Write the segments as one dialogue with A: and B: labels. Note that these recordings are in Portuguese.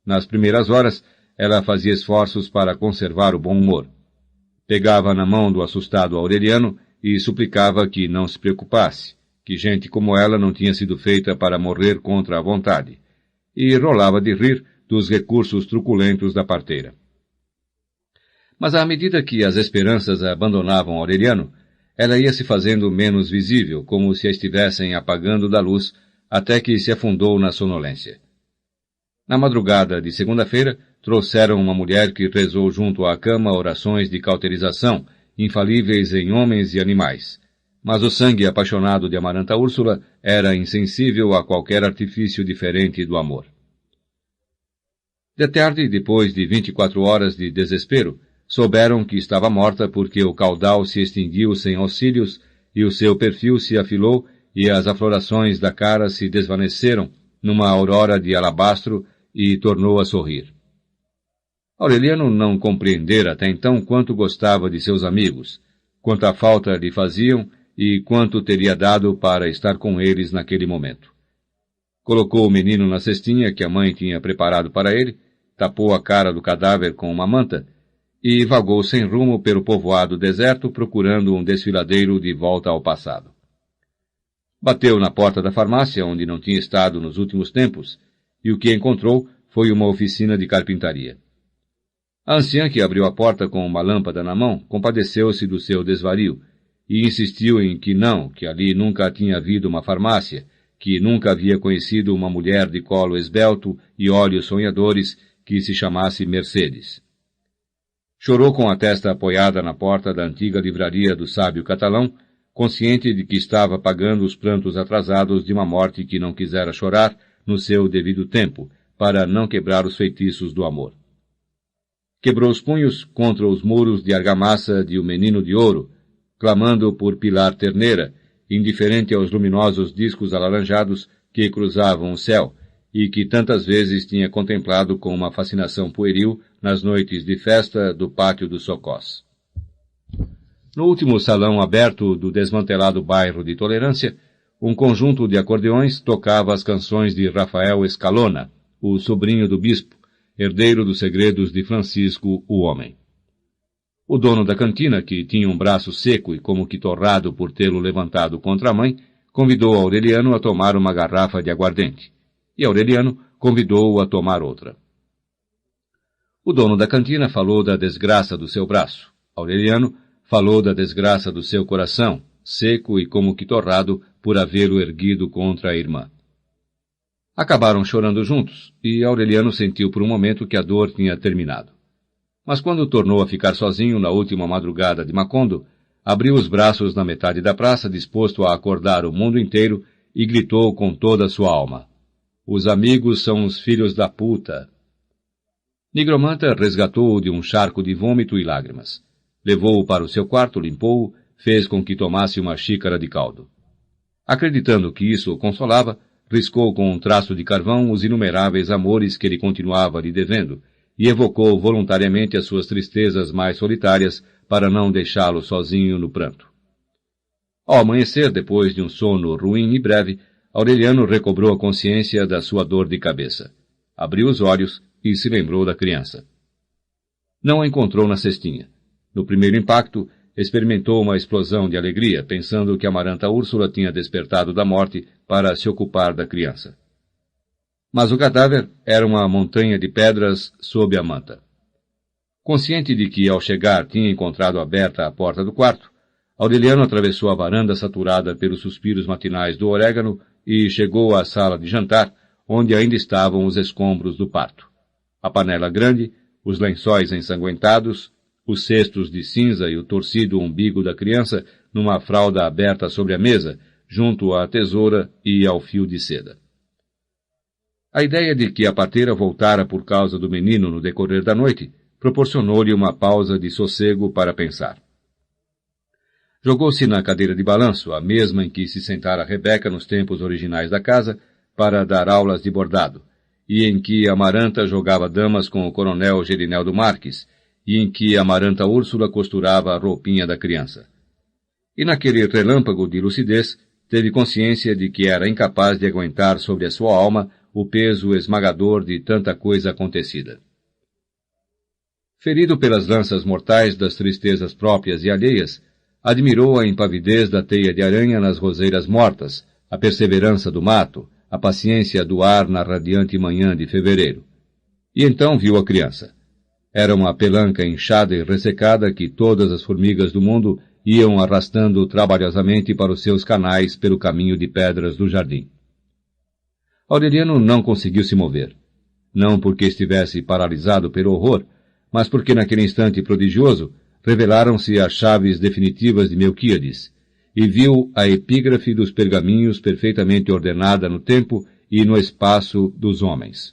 A: Nas primeiras horas, ela fazia esforços para conservar o bom humor. Pegava na mão do assustado Aureliano e suplicava que não se preocupasse, que gente como ela não tinha sido feita para morrer contra a vontade, e rolava de rir dos recursos truculentos da parteira. Mas à medida que as esperanças abandonavam Aureliano, ela ia se fazendo menos visível, como se a estivessem apagando da luz, até que se afundou na sonolência. Na madrugada de segunda-feira, trouxeram uma mulher que rezou junto à cama orações de cauterização, infalíveis em homens e animais. Mas o sangue apaixonado de Amaranta Úrsula era insensível a qualquer artifício diferente do amor. De tarde, depois de 24 horas de desespero, souberam que estava morta porque o caudal se extinguiu sem auxílios e o seu perfil se afilou e as aflorações da cara se desvaneceram numa aurora de alabastro e tornou a sorrir. Aureliano não compreendera até então quanto gostava de seus amigos, quanta falta lhe faziam e quanto teria dado para estar com eles naquele momento. Colocou o menino na cestinha que a mãe tinha preparado para ele, tapou a cara do cadáver com uma manta e vagou sem rumo pelo povoado deserto procurando um desfiladeiro de volta ao passado. Bateu na porta da farmácia, onde não tinha estado nos últimos tempos, e o que encontrou foi uma oficina de carpintaria. A anciã, que abriu a porta com uma lâmpada na mão, compadeceu-se do seu desvario e insistiu em que ali nunca tinha havido uma farmácia, que nunca havia conhecido uma mulher de colo esbelto e olhos sonhadores que se chamasse Mercedes. Chorou com a testa apoiada na porta da antiga livraria do sábio catalão, consciente de que estava pagando os prantos atrasados de uma morte que não quisera chorar no seu devido tempo, para não quebrar os feitiços do amor. Quebrou os punhos contra os muros de argamassa de O Menino de Ouro, clamando por Pilar Terneira, indiferente aos luminosos discos alaranjados que cruzavam o céu, e que tantas vezes tinha contemplado com uma fascinação pueril nas noites de festa do pátio do Socós. No último salão aberto do desmantelado bairro de Tolerância, um conjunto de acordeões tocava as canções de Rafael Escalona, o sobrinho do bispo, herdeiro dos segredos de Francisco, o Homem. O dono da cantina, que tinha um braço seco e como que torrado por tê-lo levantado contra a mãe, convidou Aureliano a tomar uma garrafa de aguardente, e Aureliano convidou-o a tomar outra. O dono da cantina falou da desgraça do seu braço. Aureliano falou da desgraça do seu coração, seco e como que torrado por havê-lo erguido contra a irmã. Acabaram chorando juntos, e Aureliano sentiu por um momento que a dor tinha terminado. Mas quando tornou a ficar sozinho na última madrugada de Macondo, abriu os braços na metade da praça, disposto a acordar o mundo inteiro, e gritou com toda a sua alma: "Os amigos são os filhos da puta!" Nigromanta resgatou-o de um charco de vômito e lágrimas. Levou-o para o seu quarto, limpou-o, fez com que tomasse uma xícara de caldo. Acreditando que isso o consolava, riscou com um traço de carvão os inumeráveis amores que ele continuava lhe devendo, e evocou voluntariamente as suas tristezas mais solitárias para não deixá-lo sozinho no pranto. Ao amanhecer, depois de um sono ruim e breve, Aureliano recobrou a consciência da sua dor de cabeça. Abriu os olhos e se lembrou da criança. Não a encontrou na cestinha. No primeiro impacto, experimentou uma explosão de alegria, pensando que Amaranta Úrsula tinha despertado da morte para se ocupar da criança. Mas o cadáver era uma montanha de pedras sob a manta. Consciente de que, ao chegar, tinha encontrado aberta a porta do quarto, Aureliano atravessou a varanda saturada pelos suspiros matinais do orégano e chegou à sala de jantar, onde ainda estavam os escombros do parto. A panela grande, os lençóis ensanguentados, os cestos de cinza e o torcido umbigo da criança numa fralda aberta sobre a mesa, junto à tesoura e ao fio de seda. A ideia de que a parteira voltara por causa do menino no decorrer da noite proporcionou-lhe uma pausa de sossego para pensar. Jogou-se na cadeira de balanço, a mesma em que se sentara Rebeca nos tempos originais da casa, para dar aulas de bordado, e em que Amaranta jogava damas com o coronel Gerineldo Marques, e em que Amaranta Úrsula costurava a roupinha da criança. E naquele relâmpago de lucidez, teve consciência de que era incapaz de aguentar sobre a sua alma o peso esmagador de tanta coisa acontecida. Ferido pelas lanças mortais das tristezas próprias e alheias, admirou a impavidez da teia de aranha nas roseiras mortas, a perseverança do mato, a paciência do ar na radiante manhã de fevereiro. E então viu a criança. Era uma pelanca inchada e ressecada que todas as formigas do mundo iam arrastando trabalhosamente para os seus canais pelo caminho de pedras do jardim. Aureliano não conseguiu se mover. Não porque estivesse paralisado pelo horror, mas porque naquele instante prodigioso revelaram-se as chaves definitivas de Melquíades, e viu a epígrafe dos pergaminhos perfeitamente ordenada no tempo e no espaço dos homens.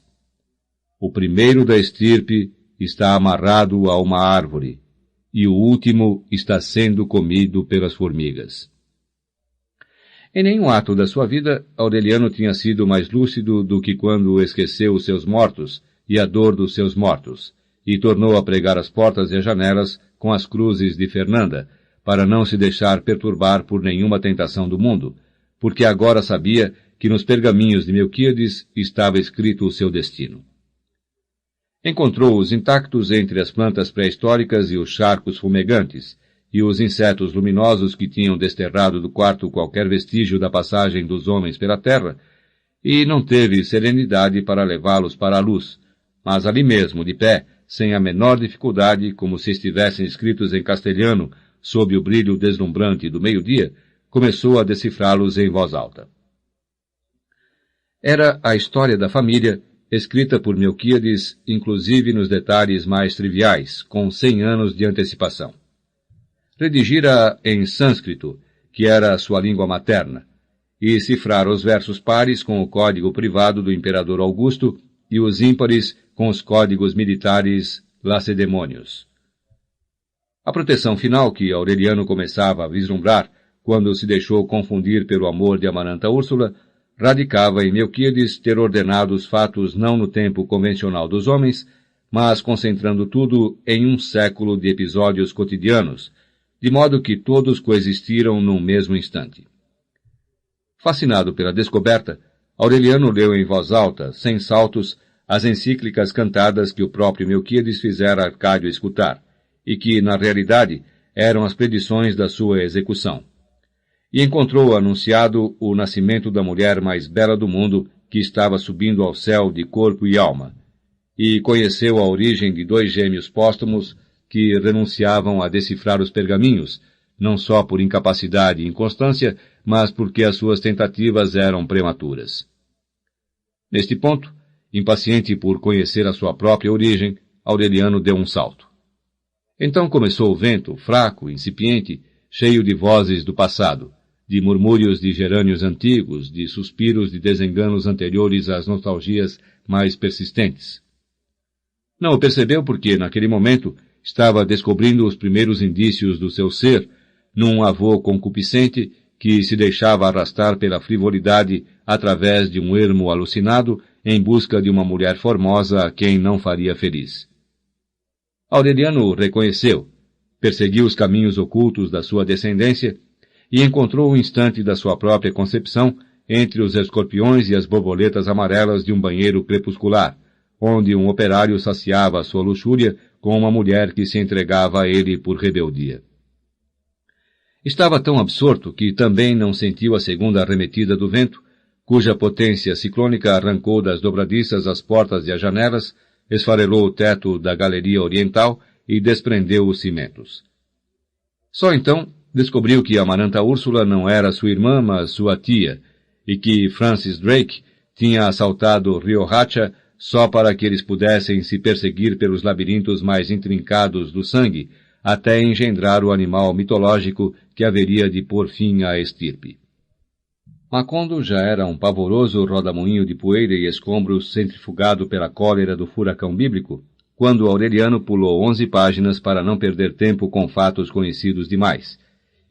A: O primeiro da estirpe está amarrado a uma árvore, e o último está sendo comido pelas formigas. Em nenhum ato da sua vida, Aureliano tinha sido mais lúcido do que quando esqueceu os seus mortos e a dor dos seus mortos, e tornou a pregar as portas e as janelas com as cruzes de Fernanda, para não se deixar perturbar por nenhuma tentação do mundo, porque agora sabia que nos pergaminhos de Melquíades estava escrito o seu destino. Encontrou-os intactos entre as plantas pré-históricas e os charcos fumegantes, e os insetos luminosos que tinham desterrado do quarto qualquer vestígio da passagem dos homens pela terra, e não teve serenidade para levá-los para a luz, mas ali mesmo, de pé, sem a menor dificuldade, como se estivessem escritos em castelhano, sob o brilho deslumbrante do meio-dia, começou a decifrá-los em voz alta. Era a história da família, escrita por Melquíades, inclusive nos detalhes mais triviais, com 100 anos de antecipação. Redigira em sânscrito, que era a sua língua materna, e cifrara os versos pares com o código privado do imperador Augusto e os ímpares com os códigos militares lacedemônios. A proteção final que Aureliano começava a vislumbrar, quando se deixou confundir pelo amor de Amaranta Úrsula, radicava em Melquíades ter ordenado os fatos não no tempo convencional dos homens, mas concentrando tudo em um século de episódios cotidianos, de modo que todos coexistiram num mesmo instante. Fascinado pela descoberta, Aureliano leu em voz alta, sem saltos, as encíclicas cantadas que o próprio Melquíades fizera Arcádio escutar, e que, na realidade, eram as predições da sua execução. E encontrou anunciado o nascimento da mulher mais bela do mundo, que estava subindo ao céu de corpo e alma, e conheceu a origem de 2 gêmeos póstumos que renunciavam a decifrar os pergaminhos, não só por incapacidade e inconstância, mas porque as suas tentativas eram prematuras. Neste ponto, impaciente por conhecer a sua própria origem, Aureliano deu um salto. Então começou o vento, fraco, incipiente, cheio de vozes do passado, de murmúrios de gerânios antigos, de suspiros de desenganos anteriores às nostalgias mais persistentes. Não o percebeu porque, naquele momento, estava descobrindo os primeiros indícios do seu ser, num avô concupiscente que se deixava arrastar pela frivolidade através de um ermo alucinado em busca de uma mulher formosa a quem não faria feliz. Aureliano o reconheceu, perseguiu os caminhos ocultos da sua descendência e encontrou o instante da sua própria concepção entre os escorpiões e as borboletas amarelas de um banheiro crepuscular, onde um operário saciava a sua luxúria com uma mulher que se entregava a ele por rebeldia. Estava tão absorto que também não sentiu a segunda arremetida do vento, cuja potência ciclônica arrancou das dobradiças as portas e as janelas, esfarelou o teto da galeria oriental e desprendeu os cimentos. Só então descobriu que Amaranta Úrsula não era sua irmã, mas sua tia, e que Francis Drake tinha assaltado Riohacha só para que eles pudessem se perseguir pelos labirintos mais intrincados do sangue, até engendrar o animal mitológico que haveria de pôr fim à estirpe. Macondo já era um pavoroso rodamuinho de poeira e escombros centrifugado pela cólera do furacão bíblico, quando Aureliano pulou 11 páginas para não perder tempo com fatos conhecidos demais,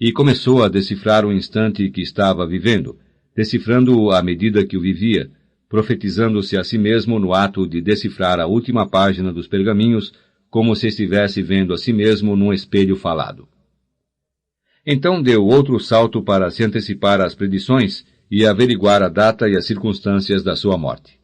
A: e começou a decifrar o instante que estava vivendo, decifrando-o à medida que o vivia, profetizando-se a si mesmo no ato de decifrar a última página dos pergaminhos, como se estivesse vendo a si mesmo num espelho falado. Então deu outro salto para se antecipar às predições e averiguar a data e as circunstâncias da sua morte.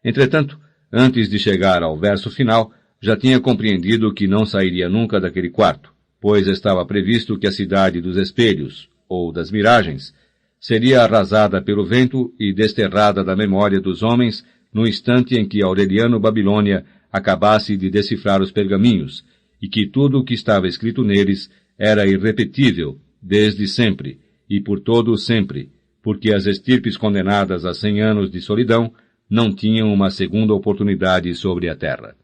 A: Entretanto, antes de chegar ao verso final, já tinha compreendido que não sairia nunca daquele quarto, pois estava previsto que a cidade dos espelhos, ou das miragens, seria arrasada pelo vento e desterrada da memória dos homens no instante em que Aureliano Babilônia acabasse de decifrar os pergaminhos, e que tudo o que estava escrito neles era irrepetível, desde sempre, e por todo o sempre, porque as estirpes condenadas a 100 anos de solidão não tinham uma segunda oportunidade sobre a terra.